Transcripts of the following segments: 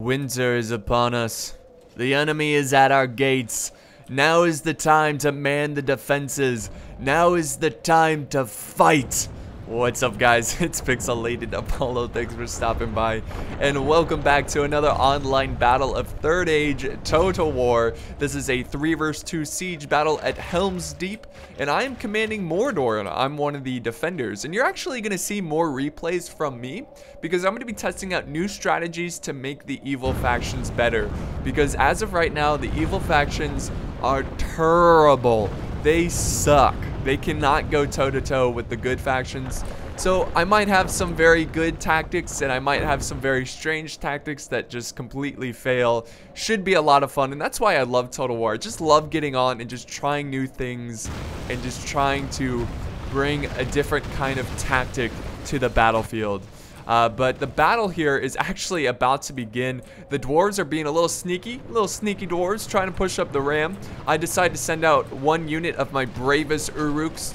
Winter is upon us. The enemy is at our gates. Now is the time to man the defenses. Now is the time to fight. What's up, guys? It's Pixelated Apollo. Thanks for stopping by. And welcome back to another online battle of 3rd Age Total War. This is a 3 vs 2 siege battle at Helms Deep. And I am commanding Mordor, and I'm one of the defenders. And you're actually going to see more replays from me, because I'm going to be testing out new strategies to make the evil factions better. Because as of right now, the evil factions are terrible. They suck. They cannot go toe-to-toe with the good factions. So I might have some very good tactics, and I might have some very strange tactics that just completely fail. Should be a lot of fun, and that's why I love Total War. I just love getting on and just trying new things and just trying to bring a different kind of tactic to the battlefield. But the battle here is actually about to begin. The dwarves are being a little sneaky dwarves trying to push up the ram. I decided to send out one unit of my bravest Uruks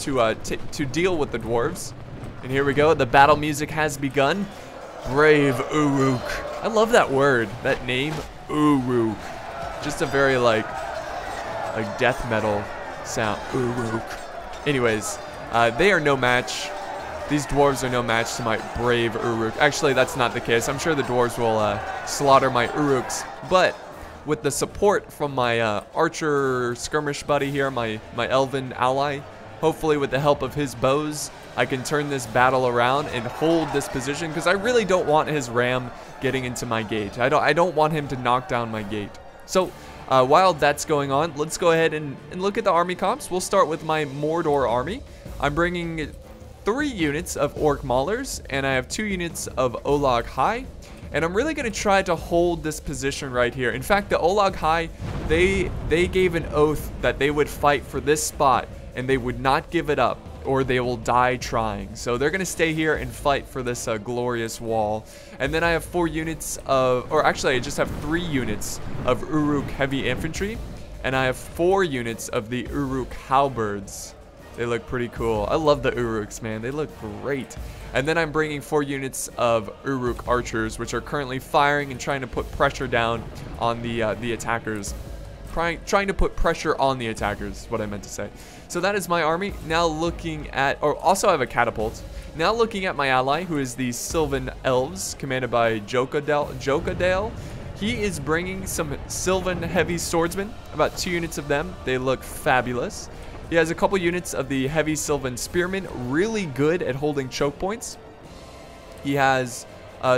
to deal with the dwarves. And here we go. The battle music has begun. Brave Uruk. I love that word, that name, Uruk. Just a very like death metal sound. Uruk. Anyways, they are no match. These dwarves are no match to my brave Uruk. Actually, that's not the case. I'm sure the dwarves will slaughter my Uruks. But with the support from my archer skirmish buddy here, my elven ally, hopefully with the help of his bows, I can turn this battle around and hold this position, because I really don't want his ram getting into my gate. I don't want him to knock down my gate. So while that's going on, let's go ahead and look at the army comps. We'll start with my Mordor army. I'm bringing 3 units of Orc Maulers, and I have 2 units of Olog-Hai, and I'm really going to try to hold this position right here. In fact, the Olog-Hai, they gave an oath that they would fight for this spot, and they would not give it up, or they will die trying. So they're going to stay here and fight for this glorious wall. And then I have 4 units of, or actually I just have 3 units of Uruk Heavy Infantry, and I have 4 units of the Uruk Halberds. They look pretty cool. I love the Uruks, man. They look great. And then I'm bringing 4 units of Uruk Archers, which are currently firing and trying to put pressure down on the attackers. Trying to put pressure on the attackers is what I meant to say. So that is my army. Now looking at, or also I have a catapult. Now looking at my ally, who is the Silvan Elves, commanded by Jokadale. He is bringing some Silvan heavy swordsmen, about 2 units of them. They look fabulous. He has a couple units of the heavy Silvan spearmen, really good at holding choke points. He has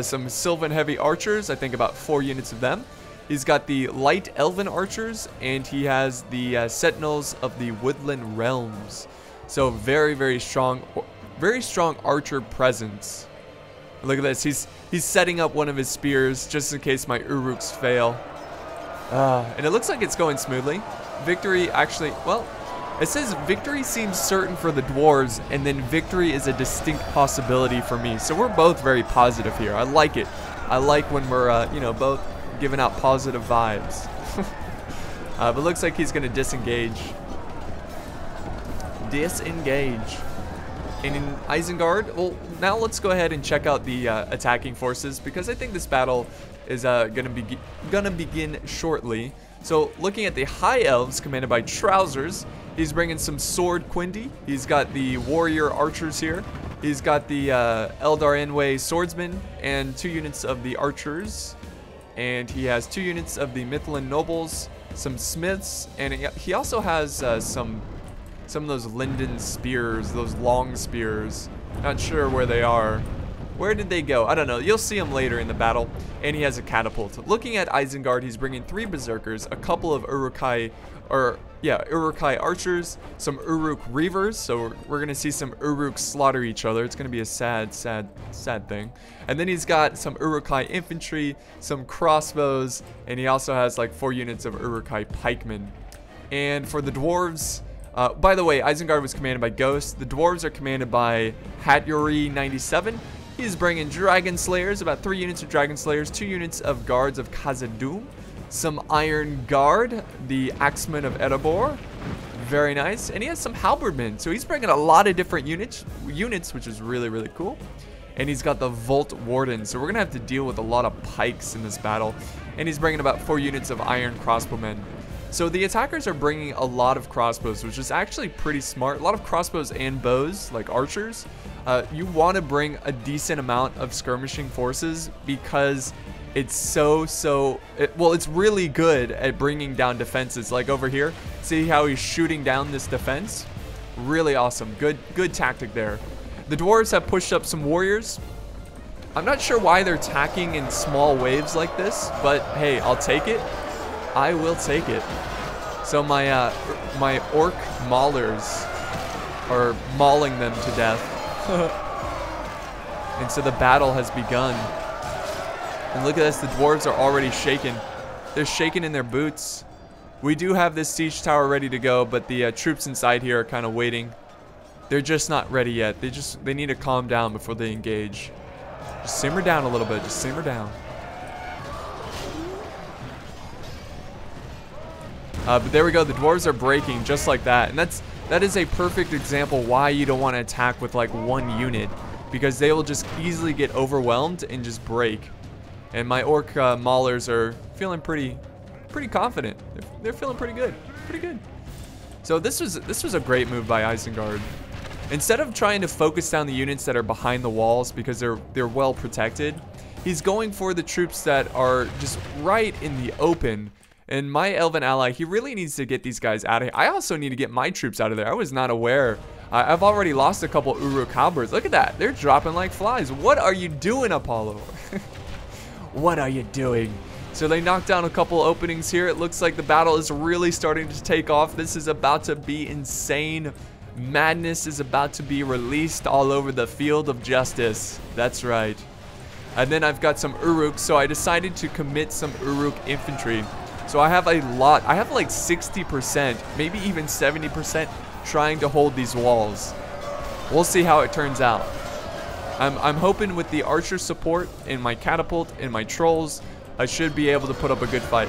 some Silvan heavy archers, I think about 4 units of them. He's got the light elven archers, and he has the sentinels of the woodland realms. So very strong archer presence. Look at this, he's setting up one of his spears just in case my Uruks fail. And it looks like it's going smoothly. Victory actually, well, it says victory seems certain for the dwarves, and then victory is a distinct possibility for me. So we're both very positive here. I like it. I like when we're, you know, both giving out positive vibes. But looks like he's going to disengage. Disengage. And in Isengard, well, now let's go ahead and check out the attacking forces, because I think this battle is gonna begin shortly. So looking at the High Elves, commanded by Trousers, he's bringing some Sword Quindy. He's got the Warrior Archers here. He's got the Eldar Enway Swordsmen and 2 units of the Archers. And he has 2 units of the Mithlin Nobles, some Smiths, and he also has some of those Linden Spears, those long spears. Not sure where they are. Where did they go? I don't know. You'll see them later in the battle. And he has a catapult. Looking at Isengard, he's bringing 3 Berserkers, a couple of Uruk-Hai, Uruk-Hai archers, some Uruk reavers. So we're going to see some Uruks slaughter each other. It's going to be a sad thing. And then he's got some Uruk-Hai infantry, some crossbows, and he also has like 4 units of Uruk-Hai pikemen. And for the dwarves, by the way, Isengard was commanded by Ghost. The dwarves are commanded by Hatyori 97. He's bringing Dragon Slayers, about 3 units of Dragon Slayers, 2 units of Guards of Khazad-dûm, some Iron Guard, the Axemen of Erebor, very nice, and he has some Halberdmen, so he's bringing a lot of different units, which is really cool. And he's got the Volt Warden, so we're gonna have to deal with a lot of pikes in this battle. and he's bringing about 4 units of iron crossbowmen. So the attackers are bringing a lot of crossbows, which is actually pretty smart. A lot of crossbows and bows, like archers. You want to bring a decent amount of skirmishing forces because it's it's really good at bringing down defenses. Like over here, see how he's shooting down this defense? Really awesome. Good tactic there. The dwarves have pushed up some warriors. I'm not sure why they're attacking in small waves like this, but hey, I'll take it. I will take it. So my orc maulers are mauling them to death. And so the battle has begun. And look at this, the dwarves are already shaken. They're shaking in their boots. We do have this siege tower ready to go, but the troops inside here are kind of waiting. They're just not ready yet. They need to calm down before they engage. Just simmer down a little bit, just simmer down. But there we go, the dwarves are breaking just like that. And that is a perfect example why you don't want to attack with like one unit, because they will just easily get overwhelmed and just break. And my orc maulers are feeling pretty confident. They're feeling pretty good. So this was a great move by Isengard. Instead of trying to focus down the units that are behind the walls because they're well protected, he's going for the troops that are just right in the open. And my elven ally, he really needs to get these guys out of here. I also need to get my troops out of there. I was not aware. I've already lost a couple Uruk-Hai. Look at that. They're dropping like flies. What are you doing, Apollo? What are you doing? So they knocked down a couple openings here. It looks like the battle is really starting to take off. This is about to be insane. Madness is about to be released all over the field of justice. That's right. And then I've got some Uruk, so I decided to commit some Uruk infantry. So I have a lot. I have like 60%, maybe even 70% trying to hold these walls. We'll see how it turns out. I'm hoping with the archer support and my catapult and my trolls, I should be able to put up a good fight.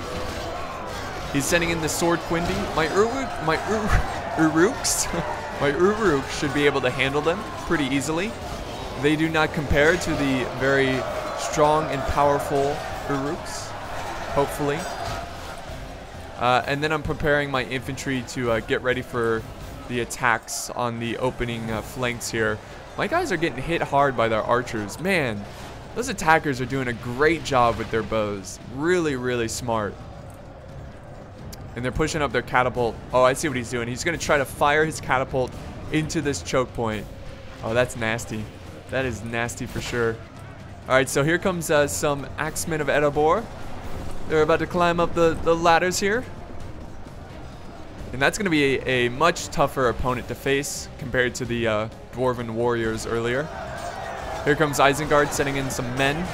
He's sending in the sword Quindy. My Uruks, my Uruk should be able to handle them pretty easily. They do not compare to the very strong and powerful Uruks, hopefully. And then I'm preparing my infantry to get ready for the attacks on the opening flanks here. My guys are getting hit hard by their archers. Man, those attackers are doing a great job with their bows. Really smart. And they're pushing up their catapult. Oh, I see what he's doing. He's going to try to fire his catapult into this choke point. Oh, that's nasty. That is nasty for sure. Alright, so here comes some axemen of Erebor. They're about to climb up the ladders here. And that's going to be a much tougher opponent to face compared to the Dwarven warriors earlier. Here comes Isengard sending in some men.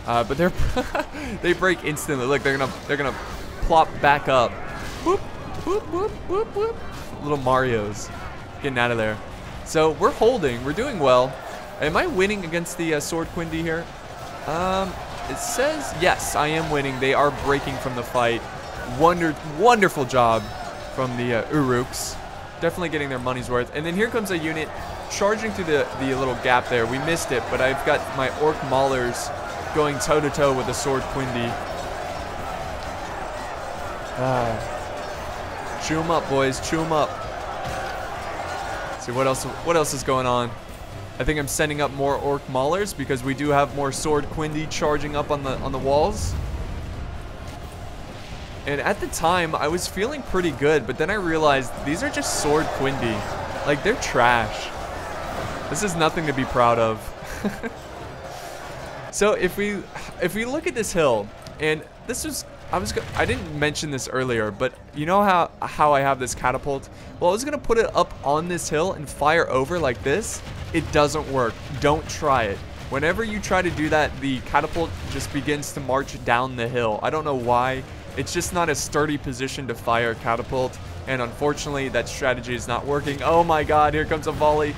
But they break instantly. Look, they're gonna plop back up. Whoop, whoop, whoop, whoop, whoop. Little Marios getting out of there. So we're holding. We're doing well. Am I winning against the sword Quindy here? It says yes, I am winning. They are breaking from the fight. Wonderful job from the Uruks. Definitely getting their money's worth. And then here comes a unit charging through the little gap there. We missed it, but I've got my orc maulers going toe-to-toe with the sword Quindy. Chew them up, boys. Chew them up. Let's see what else is going on. I think I'm sending up more orc maulers because we do have more sword Quindy charging up on the walls. And at the time, I was feeling pretty good, but then I realized these are just sword Quindy. Like, they're trash. This is nothing to be proud of. So if we look at this hill, and this was I didn't mention this earlier, but you know how I have this catapult? Well, I was gonna put it up on this hill and fire over like this. It doesn't work. Don't try it. Whenever you try to do that, the catapult just begins to march down the hill. I don't know why. It's just not a sturdy position to fire a catapult, and unfortunately that strategy is not working. Oh my god, here comes a volley.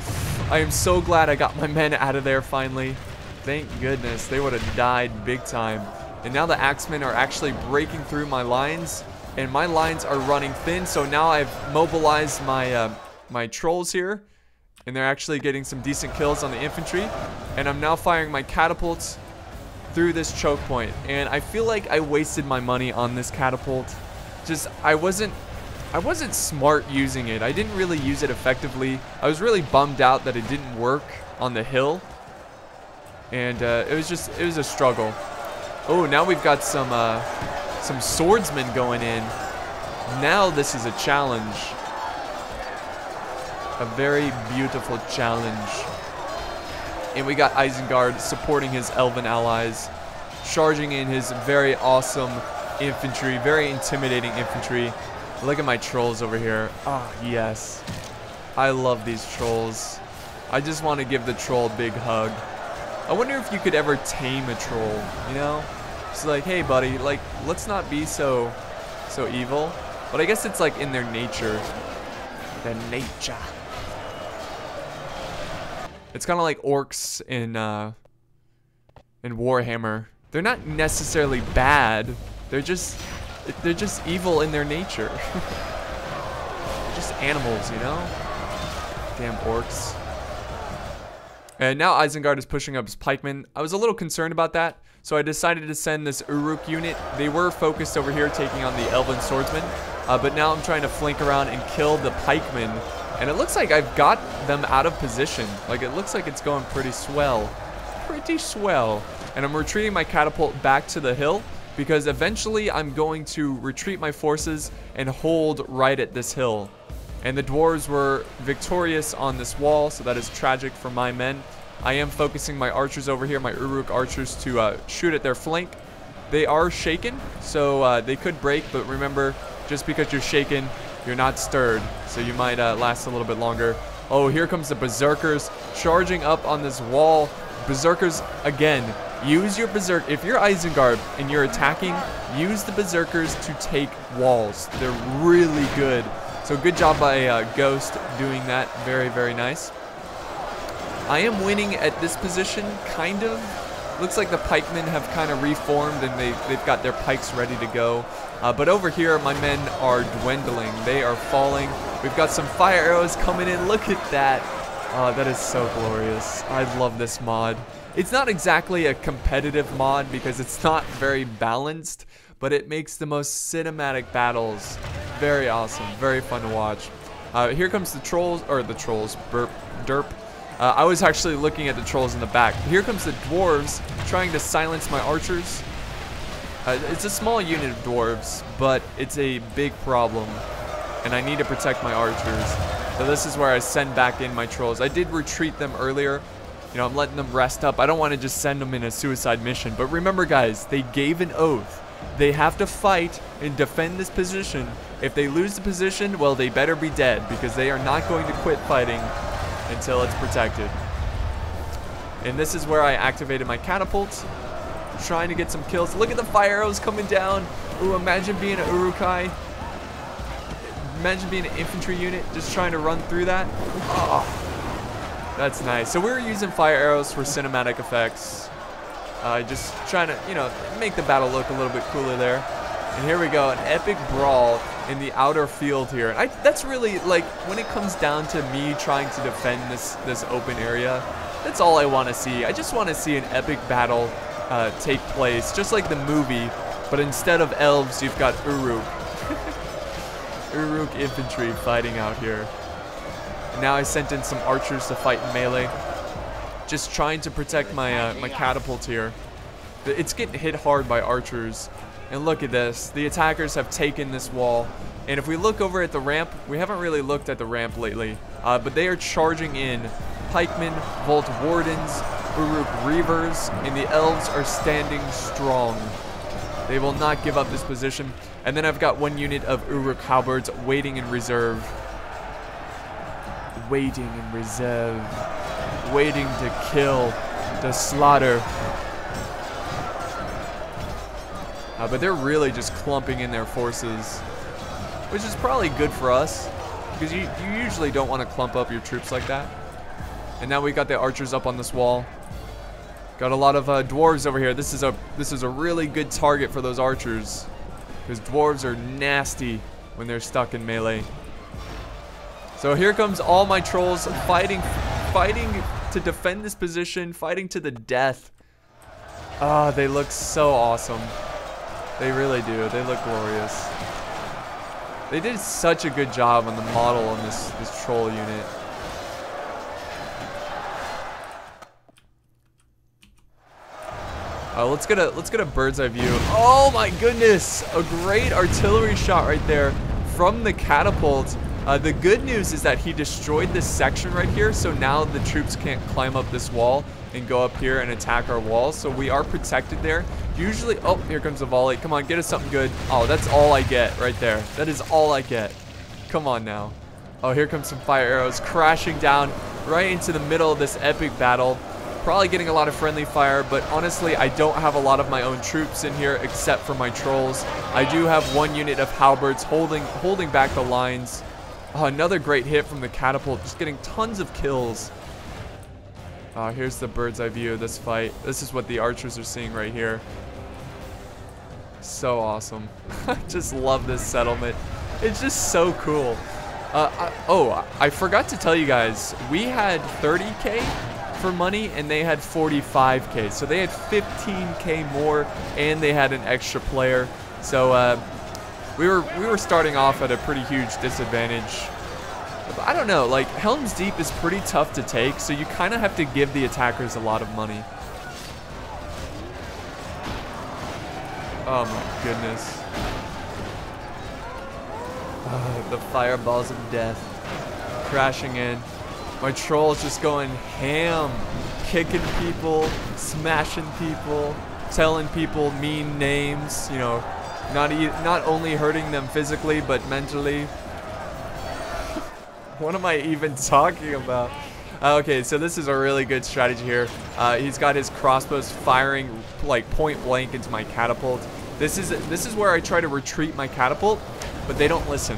I am so glad I got my men out of there finally. Thank goodness. They would have died big time. And now the axemen are actually breaking through my lines, and my lines are running thin, so now I've mobilized my my trolls here, and they're actually getting some decent kills on the infantry. And I'm now firing my catapults through this choke point, and I feel like I wasted my money on this catapult. Just, I wasn't smart using it. I didn't really use it effectively. I was really bummed out that it didn't work on the hill, and it was a struggle. Oh, now we've got some swordsmen going in. Now this is a challenge. A very beautiful challenge. And we got Isengard supporting his elven allies, charging in his very awesome infantry, very intimidating infantry. Look at my trolls over here. Ah, yes. I love these trolls. I just want to give the troll a big hug. I wonder if you could ever tame a troll, you know? It's like, hey buddy, like, let's not be so evil. But I guess it's like in their nature. Their nature. It's kind of like orcs in Warhammer. They're not necessarily bad. They're just evil in their nature. They're just animals, you know? Damn orcs. And now Isengard is pushing up his pikemen. I was a little concerned about that, so I decided to send this Uruk unit. They were focused over here taking on the elven swordsmen, but now I'm trying to flank around and kill the pikemen. And it looks like I've got them out of position. Like, it looks like it's going pretty swell. Pretty swell. And I'm retreating my catapult back to the hill, because eventually I'm going to retreat my forces and hold right at this hill. And the dwarves were victorious on this wall, so that is tragic for my men. I am focusing my archers over here, my Uruk archers, to shoot at their flank. They are shaken, so they could break, but remember, just because you're shaken, you're not stirred, so you might last a little bit longer. Oh, here comes the berserkers charging up on this wall. Berserkers, again, use your berserk. If you're Isengard and you're attacking, use the berserkers to take walls. They're really good. So good job by Ghost doing that. Very, very nice. I am winning at this position, kind of. Looks like the pikemen have kind of reformed and they've got their pikes ready to go. But over here, my men are dwindling. They are falling. We've got some fire arrows coming in. Look at that. Oh, that is so glorious. I love this mod. It's not exactly a competitive mod because it's not very balanced, but it makes the most cinematic battles very awesome. Very fun to watch. Here comes the trolls, or the trolls, burp, derp. I was actually looking at the trolls in the back. Here comes the dwarves trying to silence my archers. It's a small unit of dwarves, but it's a big problem, and I need to protect my archers. So this is where I send back in my trolls. I did retreat them earlier. You know, I'm letting them rest up. I don't want to just send them in a suicide mission. But remember, guys, they gave an oath. They have to fight and defend this position. If they lose the position, well, they better be dead, because they are not going to quit fighting until it's protected. And this is where I activated my catapult, trying to get some kills. Look at the fire arrows coming down. Ooh, imagine being an Uruk-Hai. Imagine being an infantry unit, just trying to run through that. Oh, that's nice. So we're using fire arrows for cinematic effects. Just trying to, you know, make the battle look a little bit cooler there. And here we go, an epic brawl in the outer field here. That's really, like, when it comes down to me trying to defend this open area, that's all I want to see. I just want to see an epic battle take place, just like the movie, but instead of elves, you've got Uruk. Uruk infantry fighting out here. And now I sent in some archers to fight in melee, just trying to protect my my catapult here. It's getting hit hard by archers. And look at this. The attackers have taken this wall. And if we look over at the ramp, we haven't really looked at the ramp lately, but they are charging in. Pikemen, Vault Wardens, Uruk Reavers, and the Elves are standing strong. They will not give up this position. And then I've got one unit of Uruk Halberds waiting in reserve. Waiting in reserve. Waiting to kill, to slaughter. But they're really just clumping in their forces, which is probably good for us, because you usually don't want to clump up your troops like that. And now we got the archers up on this wall. Got a lot of dwarves over here. This is a really good target for those archers, because dwarves are nasty when they're stuck in melee. So here comes all my trolls fighting to defend this position, fighting to the death. Oh, they look so awesome. They really do. They look glorious. They did such a good job on the model on this troll unit. Let's get a bird's eye view. Oh my goodness! A great artillery shot right there from the catapult. The good news is that he destroyed this section right here, so now the troops can't climb up this wall and go up here and attack our walls. So we are protected there. Usually, oh, here comes a volley. Come on, get us something good. Oh, that's all I get right there. That is all I get. Come on now. Oh, here comes some fire arrows crashing down right into the middle of this epic battle. Probably getting a lot of friendly fire, but honestly, I don't have a lot of my own troops in here except for my trolls. I do have one unit of halberds holding back the lines. Oh, another great hit from the catapult, just getting tons of kills. Here's the bird's eye view of this fight. This is what the archers are seeing right here. So awesome. I just love this settlement. It's just so cool. I forgot to tell you guys, we had 30K for money and they had 45K. So they had 15K more and they had an extra player. So we were starting off at a pretty huge disadvantage. I don't know, like Helms Deep is pretty tough to take, so you kind of have to give the attackers a lot of money. Oh my goodness. The fireballs of death crashing in. My troll's just going ham, kicking people, smashing people, telling people mean names, you know, not only hurting them physically but mentally. What am I even talking about? Okay, so this is a really good strategy here. He's got his crossbows firing like point blank into my catapult. This is where I try to retreat my catapult, but they don't listen.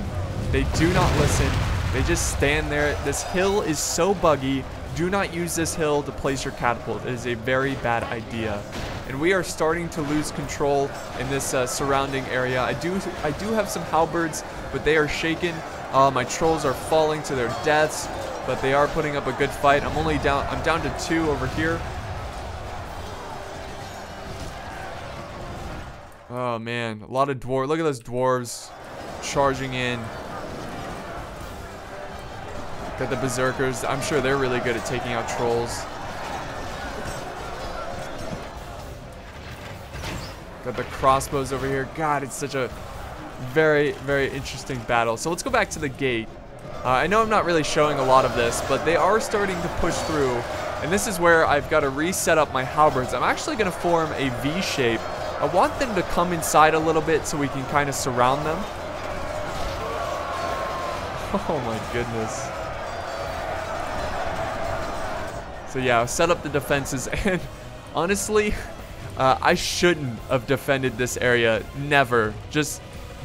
They do not listen. They just stand there. This hill is so buggy. Do not use this hill to place your catapult. It is a very bad idea. And we are starting to lose control in this surrounding area. I do have some halberds, but they are shaken. My trolls are falling to their deaths, but they are putting up a good fight. I'm down to 2 over here. Oh man, a lot of dwarves. Look at those dwarves charging in. Got the berserkers. I'm sure they're really good at taking out trolls. Got the crossbows over here. God, it's such a very, very interesting battle. So let's go back to the gate. I know I'm not really showing a lot of this, but they are starting to push through. And this is where I've got to reset up my halberds. I'm actually going to form a V shape. I want them to come inside a little bit so we can kind of surround them. Oh my goodness. So yeah, I'll set up the defenses, and honestly, I shouldn't have defended this area. Never. Just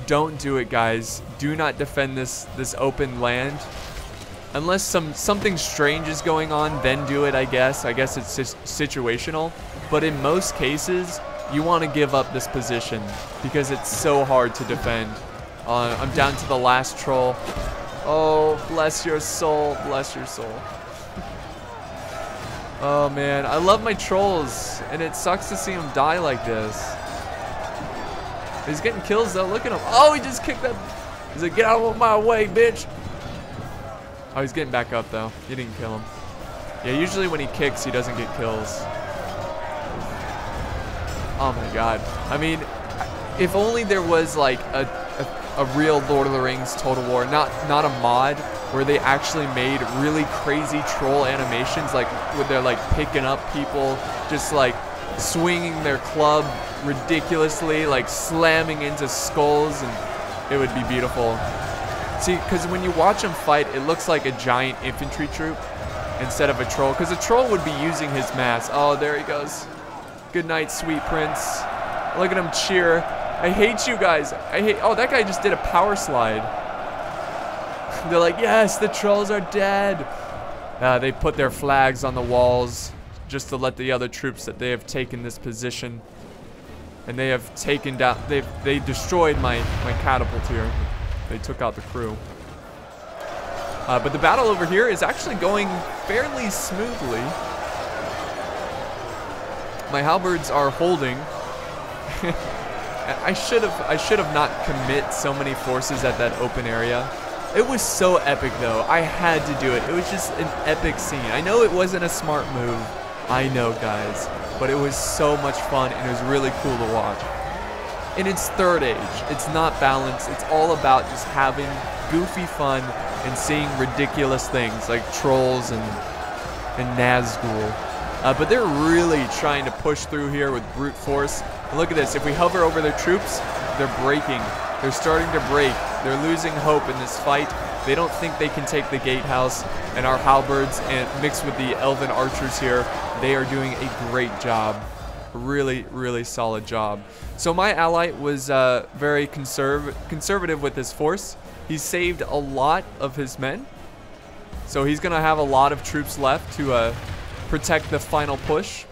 don't do it, guys. Do not defend this open land. Unless something strange is going on, then do it, I guess. I guess it's just situational. But in most cases, you want to give up this position because it's so hard to defend. I'm down to the last troll. Oh, bless your soul. Bless your soul. Oh, man. I love my trolls, and it sucks to see them die like this. He's getting kills, though. Look at him. Oh, he just kicked that. He's like, get out of my way, bitch. Oh, he's getting back up, though. He didn't kill him. Yeah, usually when he kicks, he doesn't get kills. Oh, my God. I mean, if only there was, like, a real Lord of the Rings Total War, not a mod, where they actually made really crazy troll animations, like, where they're, like, picking up people, just, like, swinging their club ridiculously, like slamming into skulls, and it would be beautiful. See, because when you watch them fight, it looks like a giant infantry troop instead of a troll, because a troll would be using his mass. Oh, there he goes. Good night, sweet prince. Look at him cheer. I hate you guys. Oh, that guy just did a power slide. They're like, yes, the trolls are dead. They put their flags on the walls just to let the other troops that they have taken this position. And they have taken down, they destroyed my catapult here. They took out the crew. But the battle over here is actually going fairly smoothly. my halberds are holding. I should have not commit so many forces at that open area. It was so epic though. I had to do it. It was just an epic scene. I know it wasn't a smart move. I know, guys, but it was so much fun and it was really cool to watch. In its third age, it's not balanced. It's all about just having goofy fun and seeing ridiculous things like trolls and Nazgul. But they're really trying to push through here with brute force. And look at this. If we hover over their troops, they're breaking. They're starting to break. They're losing hope in this fight. They don't think they can take the gatehouse. And our halberds, and mixed with the elven archers here, they are doing a great job. Really, really solid job. So my ally was very conservative with his force. He saved a lot of his men. So he's going to have a lot of troops left to protect the final push.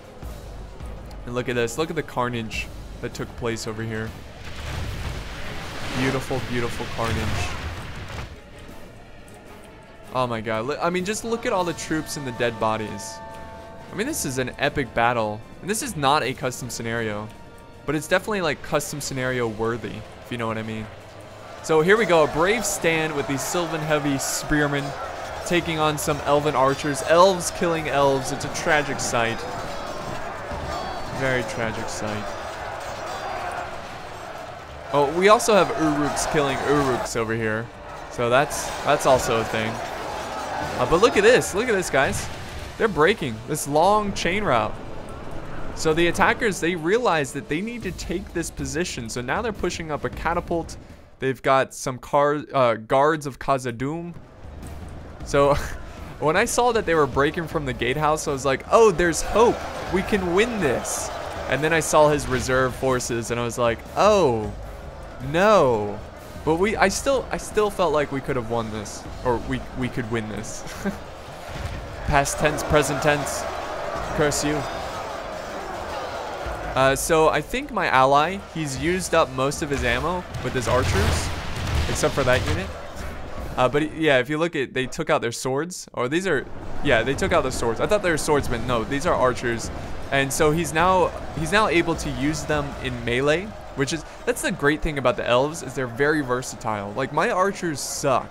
And look at this. Look at the carnage that took place over here. Beautiful, beautiful carnage. Oh my god. I mean, just look at all the troops and the dead bodies. I mean, this is an epic battle. And this is not a custom scenario. But it's definitely like custom scenario worthy, if you know what I mean. So here we go. A brave stand with these Silvan heavy spearmen taking on some elven archers. Elves killing elves. It's a tragic sight. Very tragic sight. Oh, we also have Uruks killing Uruks over here. So that's also a thing. But look at this. Look at this, guys. They're breaking this long chain route. So the attackers, they realize that they need to take this position. So now they're pushing up a catapult. They've got some guards of Khazad-dûm. So when I saw that they were breaking from the gatehouse, I was like, oh, there's hope. We can win this. And then I saw his reserve forces and I was like, oh, no. But I still felt like we could have won this, or we could win this. Past tense, present tense, curse you. So I think my ally, he's used up most of his ammo with his archers, except for that unit. But yeah, if you look at, they took out their swords, or these are, yeah, they took out the swords. I thought they were swordsmen. No, these are archers, and so he's now able to use them in melee, which is, that's the great thing about the elves, is they're very versatile. Like, my archers suck.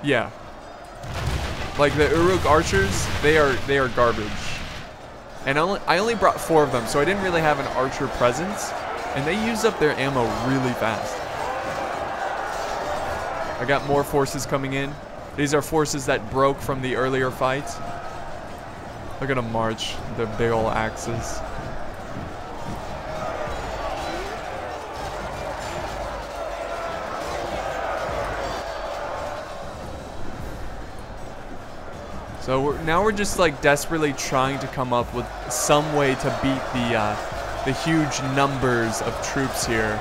Yeah, like the Uruk archers, they are garbage. And I only brought 4 of them, so I didn't really have an archer presence, and they use up their ammo really fast. I got more forces coming in. These are forces that broke from the earlier fight. Look at them march, the big old axes. So now we're just like desperately trying to come up with some way to beat the huge numbers of troops here.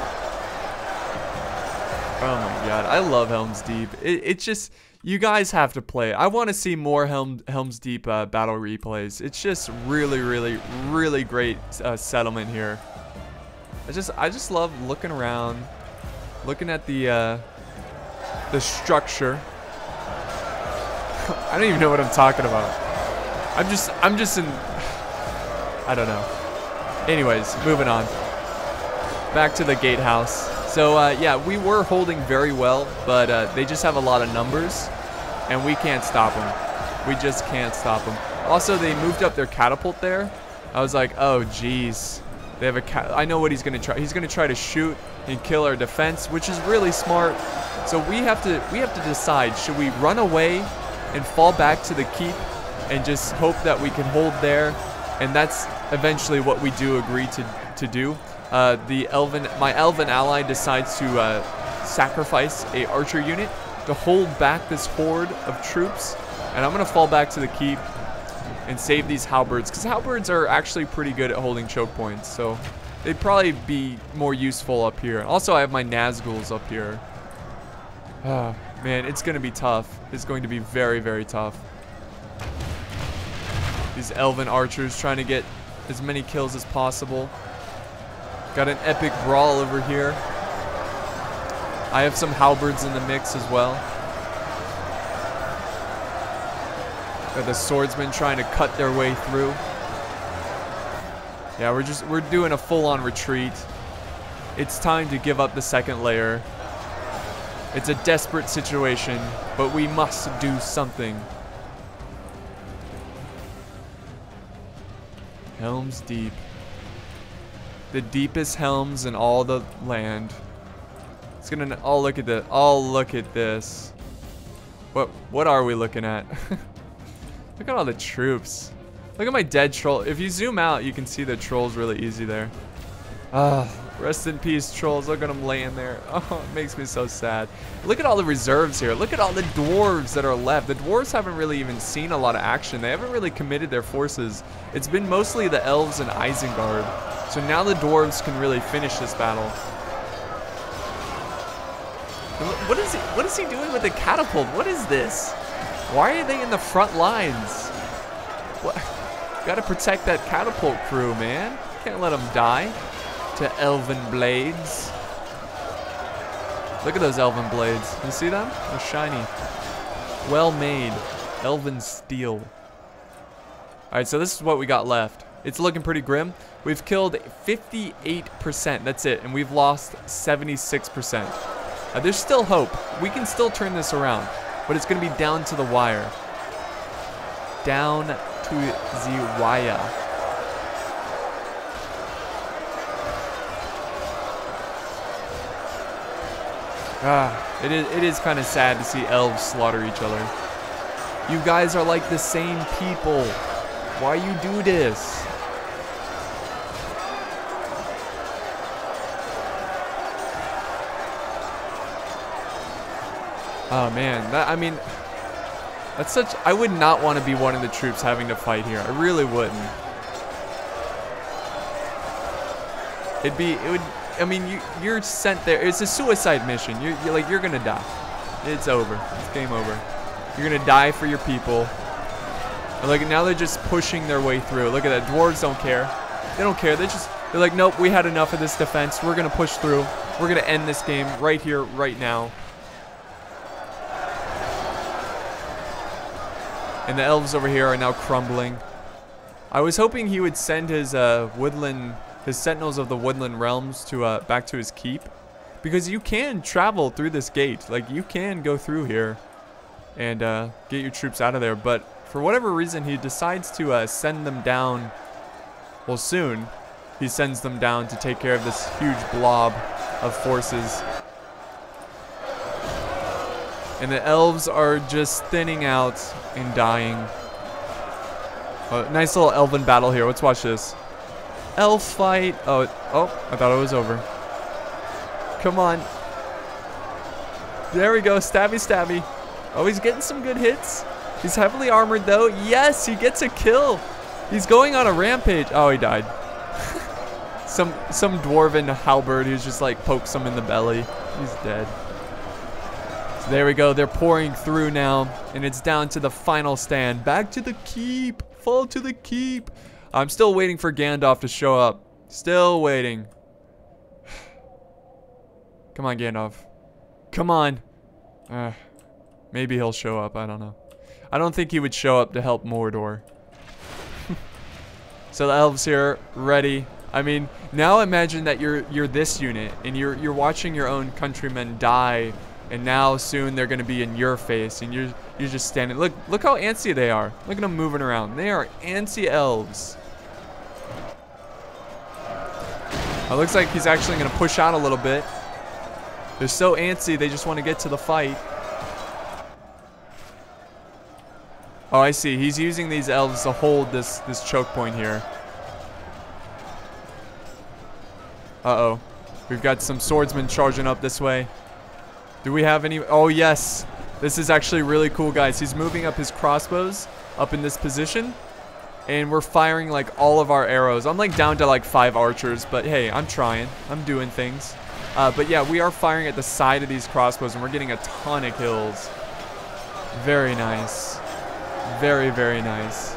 Oh my god, I love Helms Deep. It's just, you guys have to play it. I want to see more Helms Deep battle replays. It's just really, really, really great settlement here. I just love looking around, looking at the structure. I don't even know what I'm talking about. I'm just in, I don't know. Anyways, moving on. Back to the gatehouse. So yeah, we were holding very well, but they just have a lot of numbers, and we can't stop them. We just can't stop them. Also, they moved up their catapult there. I was like, oh geez, they have I know what he's gonna try. He's gonna try to shoot and kill our defense, which is really smart. So we have to decide: should we run away and fall back to the keep and just hope that we can hold there? And that's eventually what we do agree to do. My elven ally decides to sacrifice a archer unit to hold back this horde of troops, and I'm gonna fall back to the keep and save these halberds, because halberds are actually pretty good at holding choke points, so they'd probably be more useful up here. Also, I have my Nazguls up here. Man, it's gonna be tough. It's going to be very, very tough. These elven archers trying to get as many kills as possible. Got an epic brawl over here. I have some halberds in the mix as well. Got the swordsmen trying to cut their way through. Yeah, we're doing a full-on retreat. It's time to give up the second layer. It's a desperate situation, but we must do something. Helms Deep. The deepest helms in all the land. It's gonna. Oh, look at this. Oh, look at this. What are we looking at? Look at all the troops. Look at my dead troll. If you zoom out, you can see the trolls really easy there. Ah, rest in peace, trolls. Look at them laying there. Oh, it makes me so sad. Look at all the reserves here. Look at all the dwarves that are left. The dwarves haven't really even seen a lot of action. They haven't really committed their forces. It's been mostly the elves and Isengard. So now the dwarves can really finish this battle. What is he doing with the catapult? What is this? Why are they in the front lines? What? Gotta protect that catapult crew, man. Can't let them die to elven blades. Look at those elven blades. You see them? They're shiny. Well made. Elven steel. Alright, so this is what we got left. It's looking pretty grim. We've killed 58%. That's it. And we've lost 76%. There's still hope. We can still turn this around. But it's going to be down to the wire. Down to the wire. It is kind of sad to see elves slaughter each other. You guys are like the same people. Why you do this? Oh man, that's such. I would not want to be one of the troops having to fight here. I really wouldn't. It would. I mean, you're sent there. It's a suicide mission. You're gonna die. It's over. It's game over. You're gonna die for your people. And like now they're just pushing their way through. Look at that. Dwarves don't care. They don't care. They're like, nope. We had enough of this defense. We're gonna push through. We're gonna end this game right here, right now. And the elves over here are now crumbling. I was hoping he would send his his sentinels of the woodland realms to back to his keep, because you can travel through this gate. Like you can go through here and get your troops out of there. But for whatever reason, he decides to send them down. Well, soon he sends them down to take care of this huge blob of forces. And the elves are just thinning out and dying. Oh, nice little elven battle here. Let's watch this. Elf fight. Oh, I thought it was over. Come on. There we go. Stabby, stabby. Oh, he's getting some good hits. He's heavily armored, though. Yes, he gets a kill. He's going on a rampage. Oh, he died. some dwarven halberd who's just like pokes him in the belly. He's dead. There we go. They're pouring through now, and it's down to the final stand. Back to the keep. Fall to the keep. I'm still waiting for Gandalf to show up. Still waiting. Come on, Gandalf. Come on. Maybe he'll show up. I don't know. I don't think he would show up to help Mordor. So the elves here, ready. I mean, now imagine that you're this unit, and you're watching your own countrymen die. And now soon they're going to be in your face, and you're just standing. Look how antsy they are. Look at them moving around. They are antsy elves. It looks like he's actually going to push out a little bit. They're so antsy, they just want to get to the fight. Oh, I see. He's using these elves to hold this choke point here. Uh-oh. We've got some swordsmen charging up this way. Do we have any? Oh, yes. This is actually really cool, guys. He's moving up his crossbows up in this position. And we're firing like all of our arrows. I'm like down to like 5 archers. But hey, I'm trying. I'm doing things. But yeah, we are firing at the side of these crossbows. And we're getting a ton of kills. Very nice. Very, very nice.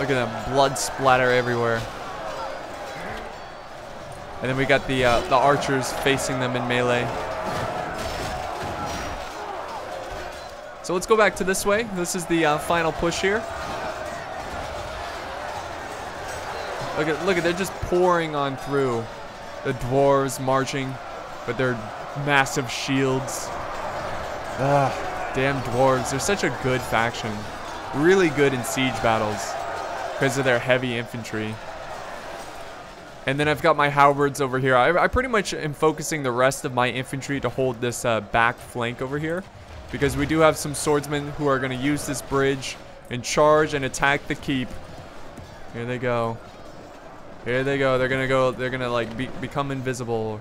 Look at that blood splatter everywhere. And then we got the archers facing them in melee. So let's go back to this way. This is the final push here. Look at, they're just pouring on through. The dwarves marching with their massive shields. Damn dwarves. They're such a good faction. Really good in siege battles because of their heavy infantry. And then I've got my halberds over here. I pretty much am focusing the rest of my infantry to hold this back flank over here, because we do have some swordsmen who are going to use this bridge and charge and attack the keep. Here they go. Here they go. They're gonna like become invisible,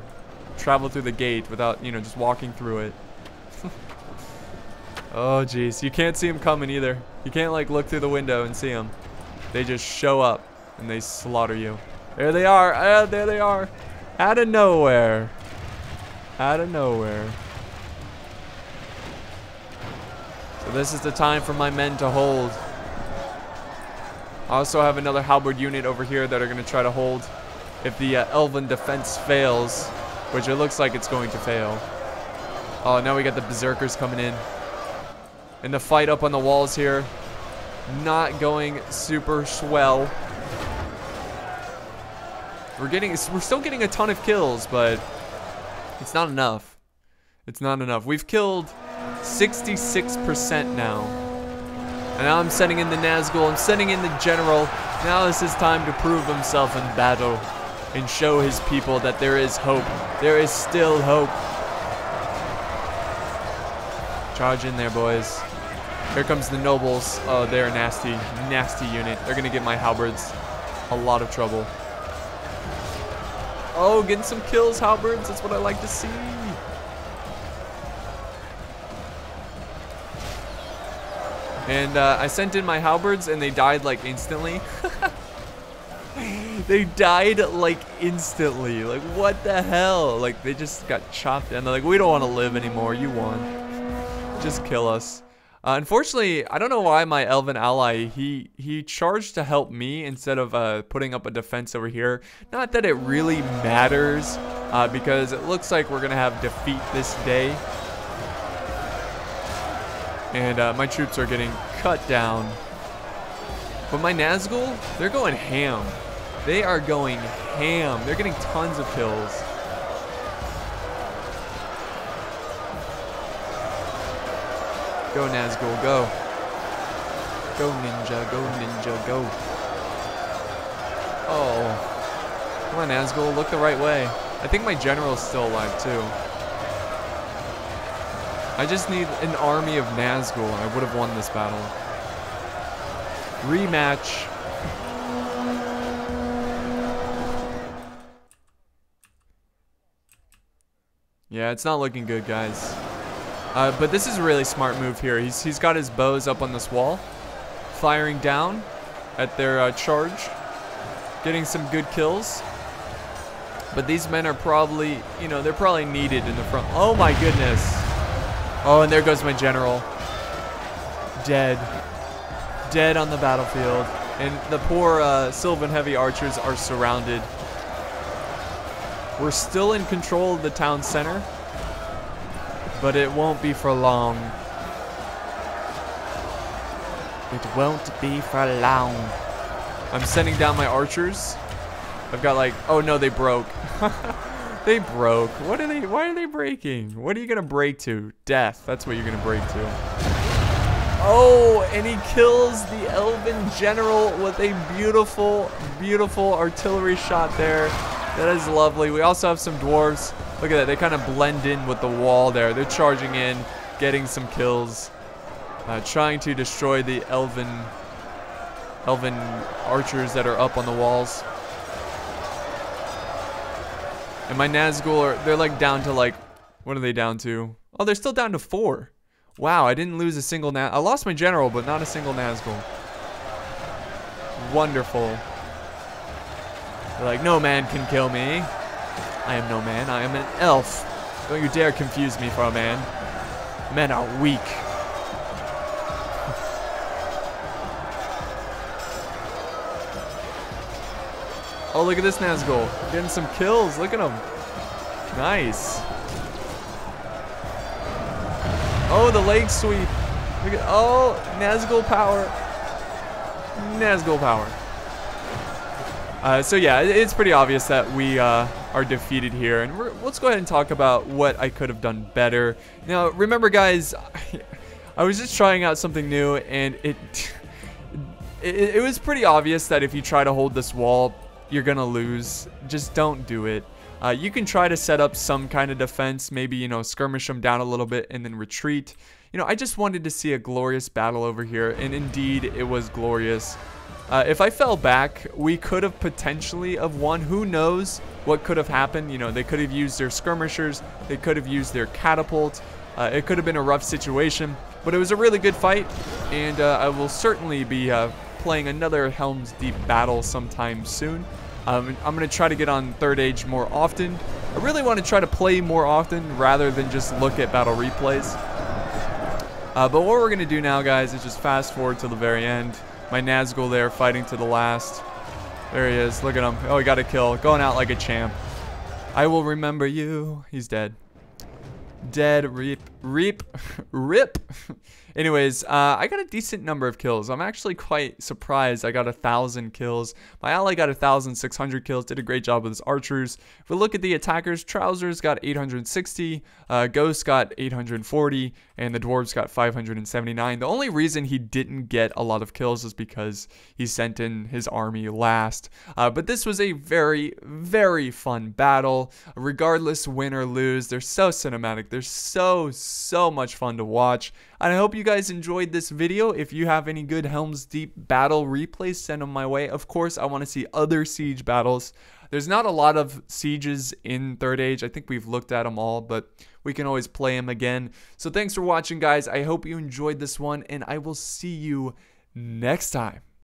travel through the gate without, you know, just walking through it. Oh jeez, you can't see them coming either. You can't like look through the window and see them. They just show up and they slaughter you. There they are. There they are. Out of nowhere. Out of nowhere. So this is the time for my men to hold. I also have another halberd unit over here that are going to try to hold if the elven defense fails, which it looks like it's going to fail. Oh, now we got the berserkers coming in. And the fight up on the walls here, not going super swell. We're still getting a ton of kills, but it's not enough. It's not enough. We've killed 66% now. And now I'm sending in the Nazgul, I'm sending in the general. Now this is time to prove himself in battle and show his people that there is hope. There is still hope. Charge in there, boys. Here comes the nobles. Oh, they're a nasty, nasty unit. They're gonna get my halberds a lot of trouble. Oh, getting some kills, halberds. That's what I like to see. And I sent in my halberds and they died like instantly. They died like instantly. Like, what the hell? Like, they just got chopped and they're like, we don't want to live anymore. You won. Just kill us. Unfortunately, I don't know why my elven ally, he charged to help me instead of putting up a defense over here. Not that it really matters, because it looks like we're going to have defeat this day. And my troops are getting cut down. But my Nazgul, they're going ham. They are going ham. They're getting tons of kills. Go Nazgul, go. Go ninja, go. Oh. Come on Nazgul, look the right way. I think my general's still alive too. I just need an army of Nazgul. I would have won this battle. Rematch. Yeah, it's not looking good, guys. But this is a really smart move here. He's got his bows up on this wall, firing down at their charge, getting some good kills. But these men are probably, you know, they're probably needed in the front. Oh my goodness. Oh, and there goes my general. Dead. Dead on the battlefield. And the poor Silvan heavy archers are surrounded. We're still in control of the town center, but it won't be for long. It won't be for long. I'm sending down my archers. I've got like, oh no, they broke. They broke. What are they? Why are they breaking? What are you gonna break to? Death. That's what you're gonna break to. Oh, and he kills the elven general with a beautiful, beautiful artillery shot there. That is lovely. We also have some dwarves. Look at that. They kind of blend in with the wall there. They're charging in, getting some kills, trying to destroy the elven archers that are up on the walls. And my Nazgul they're like down to like, what are they down to? Oh, they're still down to 4. Wow, I didn't lose a single I lost my general, but not a single Nazgul. Wonderful. They're like, no man can kill me. I am no man, I am an elf. Don't you dare confuse me for a man. Men are weak. Oh, look at this Nazgul. Getting some kills. Look at him. Nice. Oh, the leg sweep. Look at, oh, Nazgul power. Nazgul power. So yeah, it's pretty obvious that we are defeated here, and let's go ahead and talk about what I could have done better. Now, remember guys, I was just trying out something new, and it was pretty obvious that if you try to hold this wall, you're gonna lose. Just don't do it. You can try to set up some kind of defense, maybe, you know, skirmish them down a little bit and then retreat. You know, I just wanted to see a glorious battle over here, and indeed, it was glorious. If I fell back, we could have potentially have won. Who knows what could have happened? You know, they could have used their skirmishers. They could have used their catapult. It could have been a rough situation, but it was a really good fight, and I will certainly be playing another Helms Deep battle sometime soon. I'm going to try to get on Third Age more often. I really want to try to play more often rather than just look at battle replays. But what we're going to do now, guys, is just fast forward to the very end. My Nazgul there fighting to the last. There he is. Look at him. Oh, he got a kill. Going out like a champ. I will remember you. He's dead. Dead. Rip. Anyways, I got a decent number of kills. I'm actually quite surprised I got 1,000 kills. My ally got 1,600 kills. Did a great job with his archers. If we look at the attackers, Trousers got 860, Ghost got 840, and the Dwarves got 579. The only reason he didn't get a lot of kills is because he sent in his army last. But this was a very, very fun battle. Regardless, win or lose, they're so cinematic. They're so much fun to watch. And I hope you guys enjoyed this video. If you have any good Helms Deep battle replays, send them my way. Of course, I want to see other siege battles. There's not a lot of sieges in Third Age. I think we've looked at them all, but we can always play them again. So thanks for watching, guys. I hope you enjoyed this one, and I will see you next time.